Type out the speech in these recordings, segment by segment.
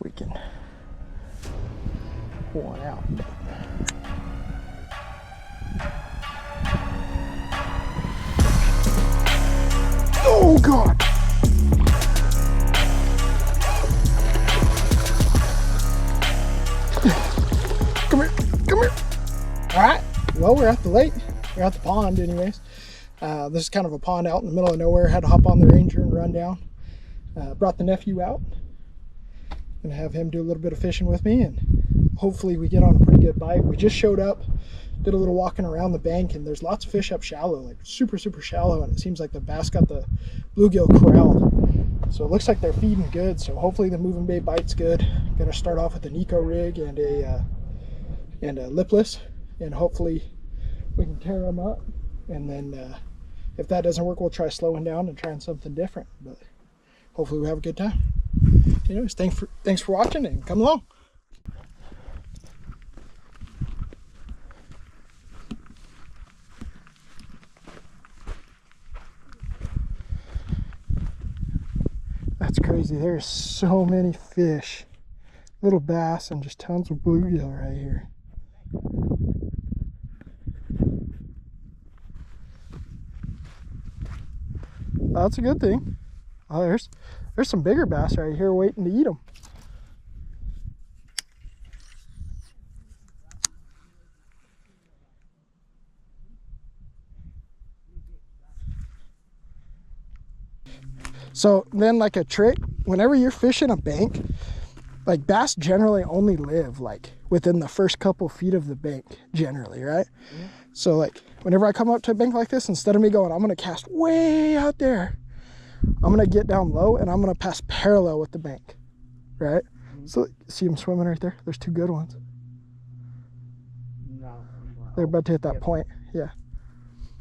we can pull one out. Oh God! Come here, come here. All right, well, we're at the lake. We're at the pond anyways. This is kind of a pond out in the middle of nowhere. Had to hop on the Ranger and run down. Brought the nephew out. Gonna have him do a little bit of fishing with me, and hopefully we get on a pretty good bite. We just showed up, did a little walking around the bank, and there's lots of fish up shallow, like super shallow, and it seems like the bass got the bluegill corralled. So it looks like they're feeding good, so hopefully the moving bait bite's good. Gonna start off with a Nico rig and a lipless, and hopefully we can tear them up. And then if that doesn't work, we'll try slowing down and trying something different, but hopefully we have a good time. Anyways, thanks for watching, and come along. That's crazy. There's so many fish, little bass, and just tons of bluegill right here. Well, that's a good thing. Oh, there's some bigger bass right here waiting to eat them. So then, like a trick, whenever you're fishing a bank, like bass generally only live like within the first couple feet of the bank generally, right? Yeah. So like whenever I come up to a bank like this, instead of me going, I'm gonna cast way out there, I'm gonna get down low and I'm gonna pass parallel with the bank, right? So see them swimming right there? There's two good ones. No, they're about to hit that point. Yeah.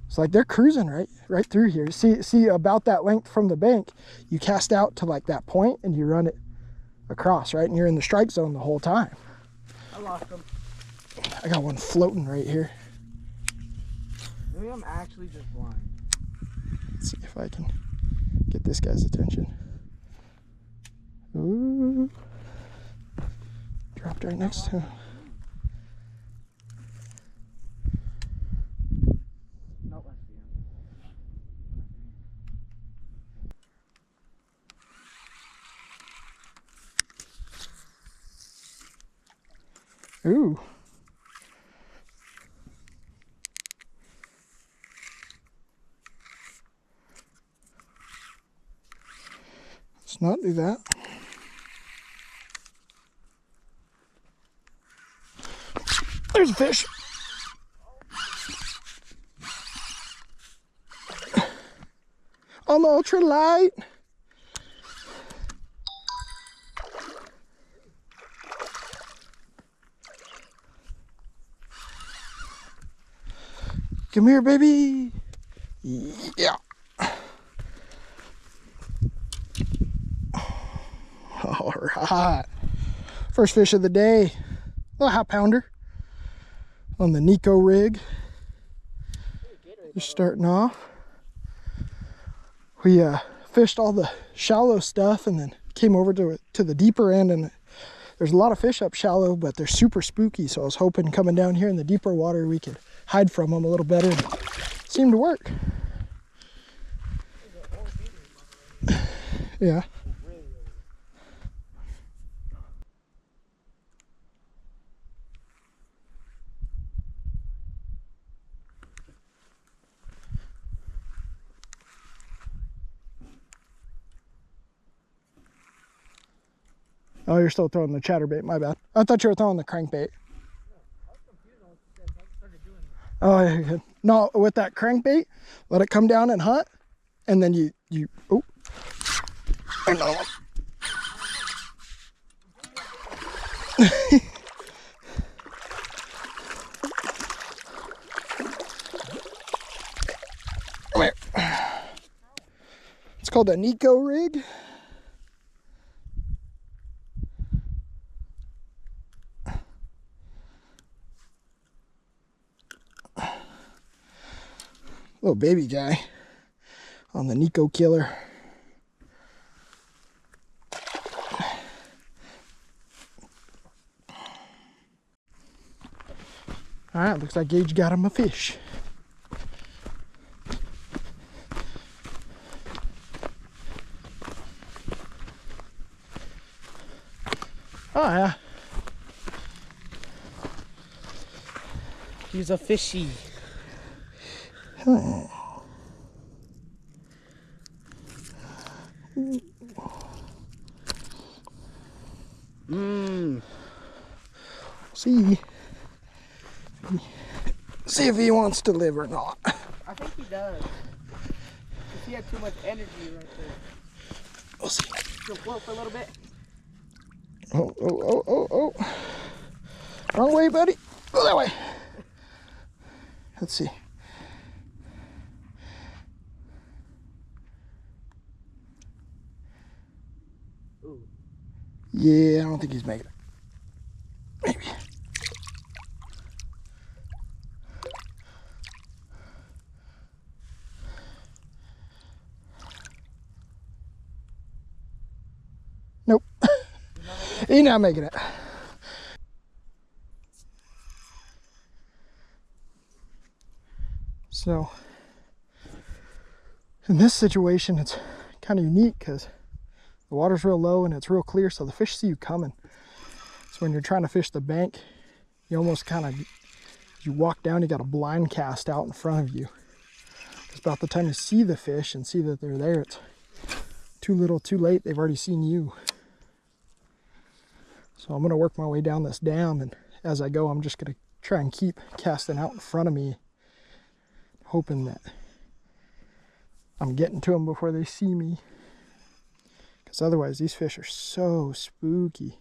It's like they're cruising right through here. See about that length from the bank, you cast out to like that point and you run it across, right? And you're in the strike zone the whole time. I lost them. I got one floating right here. Maybe I'm actually just blind. Let's see if I can get this guy's attention. Ooh. Dropped right next to him. Nope, I see him. Ooh. Let's not do that. There's a fish. On the ultralight. Come here, baby. Yeah. All right. First fish of the day. Little half pounder on the Nico rig. Just starting off. We fished all the shallow stuff and then came over to the deeper end, and there's a lot of fish up shallow, but they're super spooky. So I was hoping coming down here in the deeper water we could hide from them a little better. And it seemed to work. Yeah. Oh, you're still throwing the chatterbait. My bad. I thought you were throwing the crankbait. Oh, yeah, good. No, with that crankbait, let it come down and hunt, and then you oh, another one. Come here. It's called a Nico rig. Little baby guy on the Nico killer. right, looks like Gage got him a fish. Oh yeah. He's a fishy. See if he wants to live or not. I think he does. Cause he had too much energy right there. We'll see. He'll float for a little bit. Oh. Wrong way, buddy. Go that way. Let's see. Ooh. Yeah, I don't think he's making it. Maybe. Nope. He's not making it. So, in this situation, it's kind of unique because the water's real low and it's real clear, so the fish see you coming. So when you're trying to fish the bank, you almost kind of, as you walk down, you got a blind cast out in front of you. It's about the time you see the fish and see that they're there, it's too little, too late. They've already seen you. So I'm going to work my way down this dam, and as I go, I'm just going to try and keep casting out in front of me, hoping that I'm getting to them before they see me. Because otherwise, these fish are so spooky.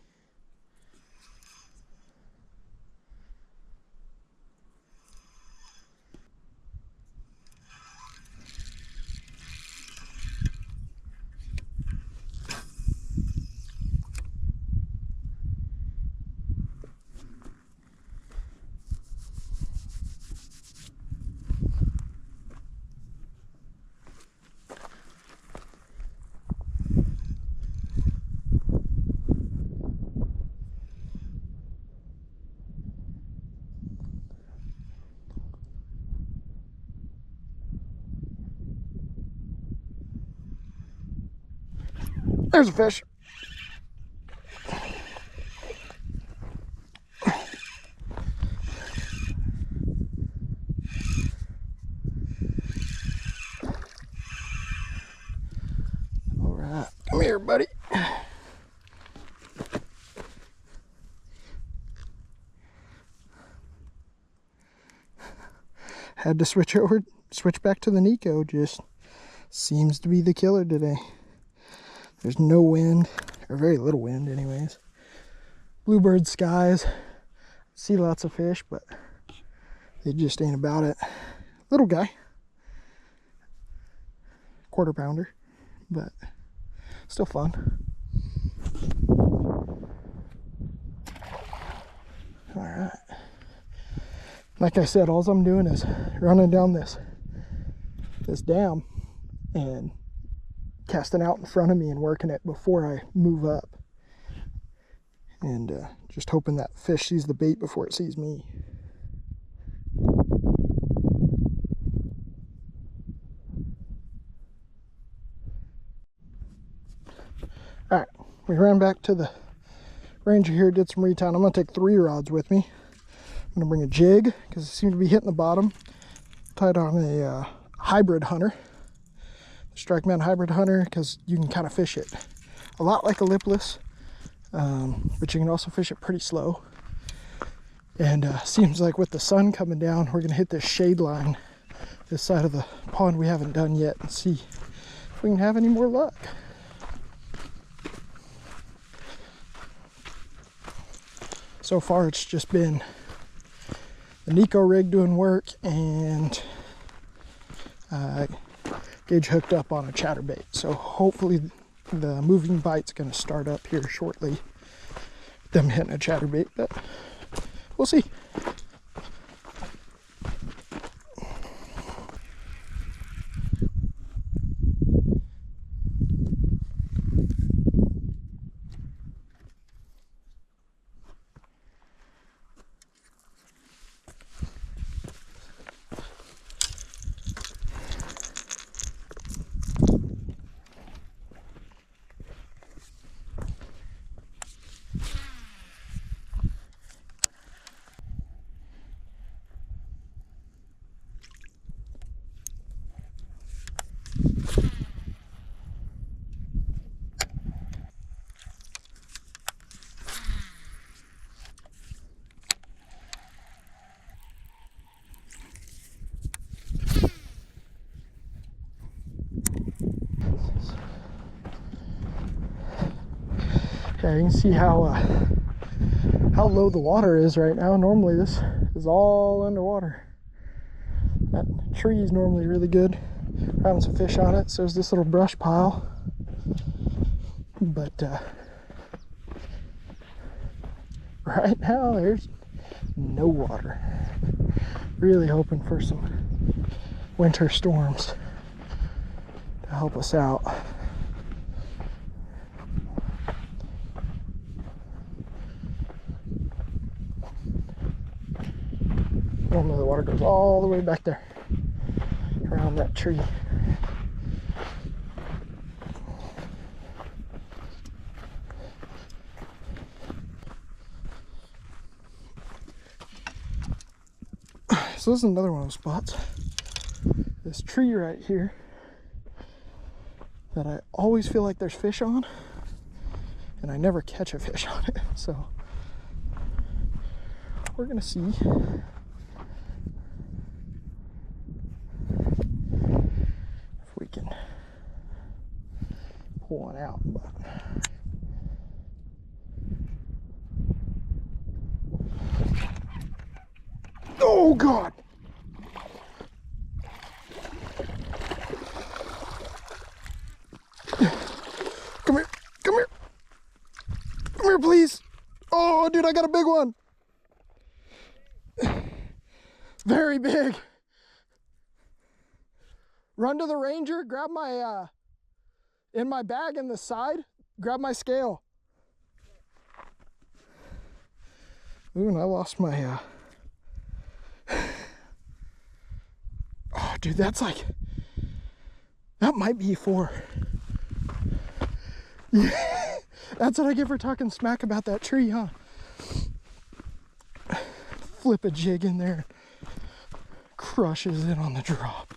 There's a fish. All right, come here, buddy. Had to switch back to the Nico. Just seems to be the killer today. There's no wind, or very little wind anyways. Bluebird skies. See lots of fish, but they just ain't about it. Little guy. Quarter pounder, but still fun. All right. Like I said, all I'm doing is running down this dam and casting out in front of me and working it before I move up, and just hoping that fish sees the bait before it sees me. All right, we ran back to the Ranger here, did some retying. I'm gonna take 3 rods with me. I'm gonna bring a jig because it seemed to be hitting the bottom. Tied on a hybrid hunter. Strikeman hybrid hunter, because you can kind of fish it a lot like a lipless, but you can also fish it pretty slow. And seems like with the sun coming down, we're gonna hit this shade line this side of the pond we haven't done yet, and see if we can have any more luck. So far it's just been the Nico rig doing work, and Gage hooked up on a chatterbait, so hopefully the moving bite's going to start up here shortly. Them hitting a chatterbait, but we'll see. Yeah, you can see how low the water is right now. Normally this is all underwater. That tree is normally really good. We're having some fish on it, so is this little brush pile. But right now there's no water. Really hoping for some winter storms to help us out. Normally the water goes all the way back there around that tree. So this is another one of those spots. This tree right here that I always feel like there's fish on, and I never catch a fish on it. So we're gonna see if we can pull one out. But oh God! Come here, come here, come here, please. Oh, dude, I got a big one. Very big. Run to the Ranger, grab my, in my bag in the side, grab my scale. Ooh, and I lost my, oh, dude, that's like, that might be 4. Yeah, that's what I get for talking smack about that tree, huh? Flip a jig in there, crushes it on the drop.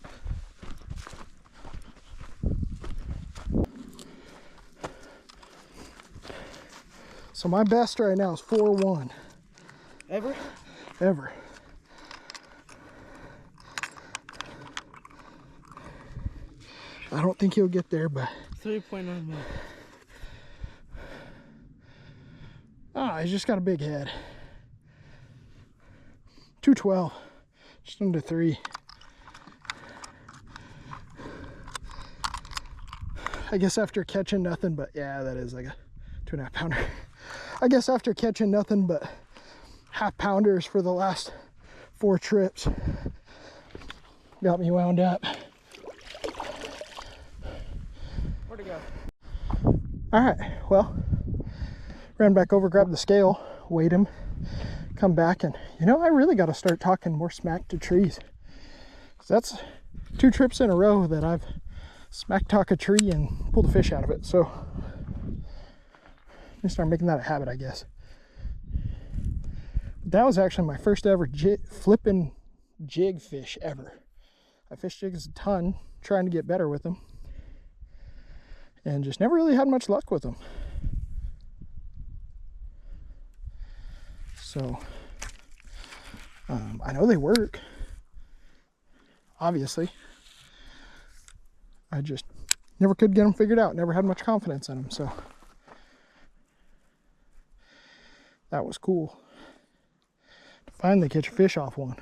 So my best right now is 4-1. Ever? Ever. I don't think he'll get there, but 3.9 minutes. ah, he's just got a big head. 212, just under 3. I guess after catching nothing but, yeah, that is like a 2.5 pounder. I guess after catching nothing but half pounders for the last 4 trips, got me wound up. Where'd it go? All right, well, ran back over, grabbed the scale, weighed him, come back, and you know, I really got to start talking more smack to trees. That's 2 trips in a row that I've smack talk a tree and pulled a fish out of it. So I'm gonna start making that a habit, I guess. That was actually my first ever flipping jig fish ever. I fished jigs a ton, trying to get better with them, and just never really had much luck with them. So I know they work, obviously. I just never could get them figured out, never had much confidence in them. So that was cool to finally catch a fish off one.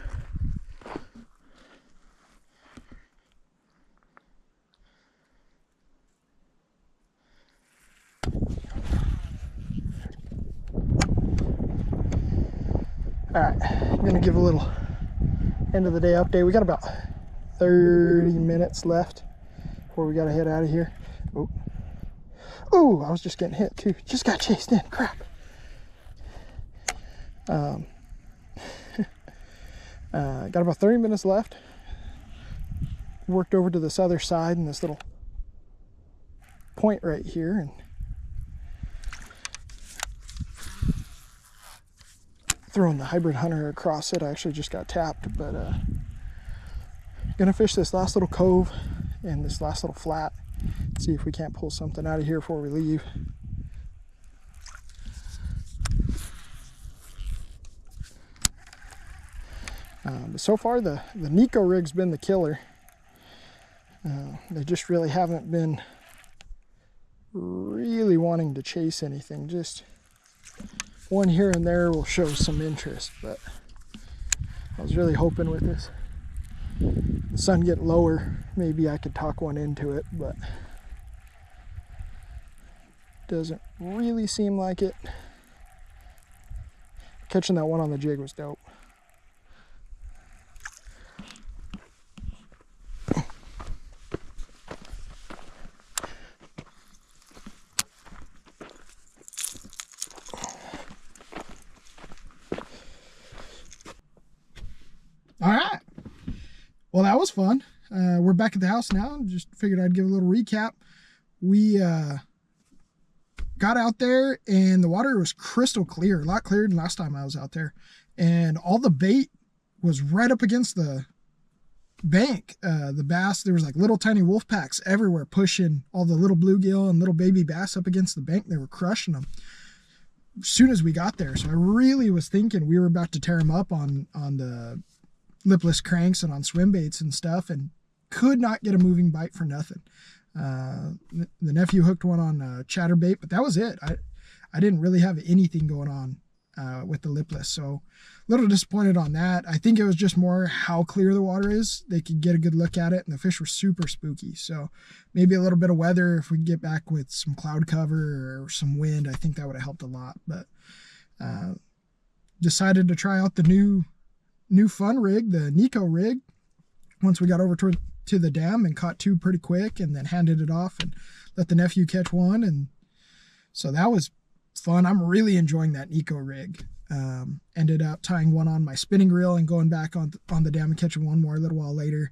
All right, I'm gonna give a little end of the day update. We got about 30 minutes left before we gotta head out of here. Oh, I was just getting hit too. Just got chased in, crap. Got about 30 minutes left. Worked over to this other side in this little point right here, and throwing the hybrid hunter across it. I actually just got tapped, but gonna fish this last little cove and this last little flat, see if we can't pull something out of here before we leave. But so far the Nico rig's been the killer. They just really haven't been really wanting to chase anything. Just one here and there will show some interest, but I was really hoping with this the sun getting lower, maybe I could talk one into it, but doesn't really seem like it. Catching that one on the jig was dope. All right. Well, that was fun. We're back at the house now. Just figured I'd give a little recap. We got out there and the water was crystal clear, a lot clearer than last time I was out there. And all the bait was right up against the bank. The bass, there was like little tiny wolf packs everywhere pushing all the little bluegill and little baby bass up against the bank. They were crushing them as soon as we got there. So I really was thinking we were about to tear them up on the lipless cranks and on swim baits and stuff, and could not get a moving bite for nothing. The nephew hooked one on chatterbait, but that was it. I didn't really have anything going on with the lipless, so a little disappointed on that. I think it was just more how clear the water is. They could get a good look at it, and the fish were super spooky. So maybe a little bit of weather, if we can get back with some cloud cover or some wind, I think that would have helped a lot. But decided to try out the new fun rig, the Nico rig, once we got over to the dam, and caught two pretty quick, and then handed it off and let the nephew catch one. And so that was fun. I'm really enjoying that Nico rig. Ended up tying one on my spinning reel and going back on the dam and catching one more a little while later.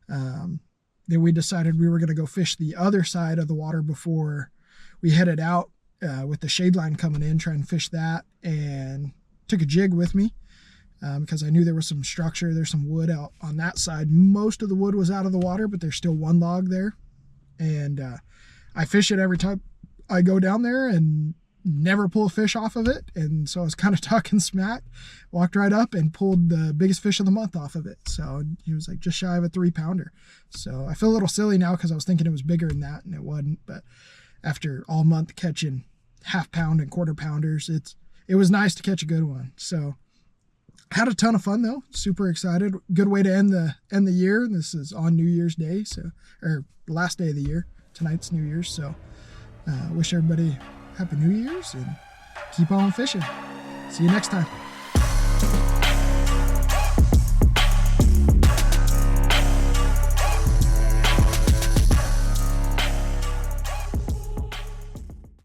Then we decided we were going to go fish the other side of the water before we headed out, with the shade line coming in, try and fish that, and took a jig with me. Because I knew there was some structure, there's some wood out on that side. Most of the wood was out of the water, but there's still one log there. And I fish it every time I go down there and never pull a fish off of it. And so I was kind of talking smack, walked right up and pulled the biggest fish of the month off of it. So he was like just shy of a 3-pounder. So I feel a little silly now because I was thinking it was bigger than that, and it wasn't. But after all month catching 1/2 pound and 1/4 pounders, it was nice to catch a good one. So had a ton of fun though. Super excited. Good way to end the year. This is on New Year's Day, or the last day of the year. Tonight's New Year's. So wish everybody Happy New Year's and keep on fishing. See you next time.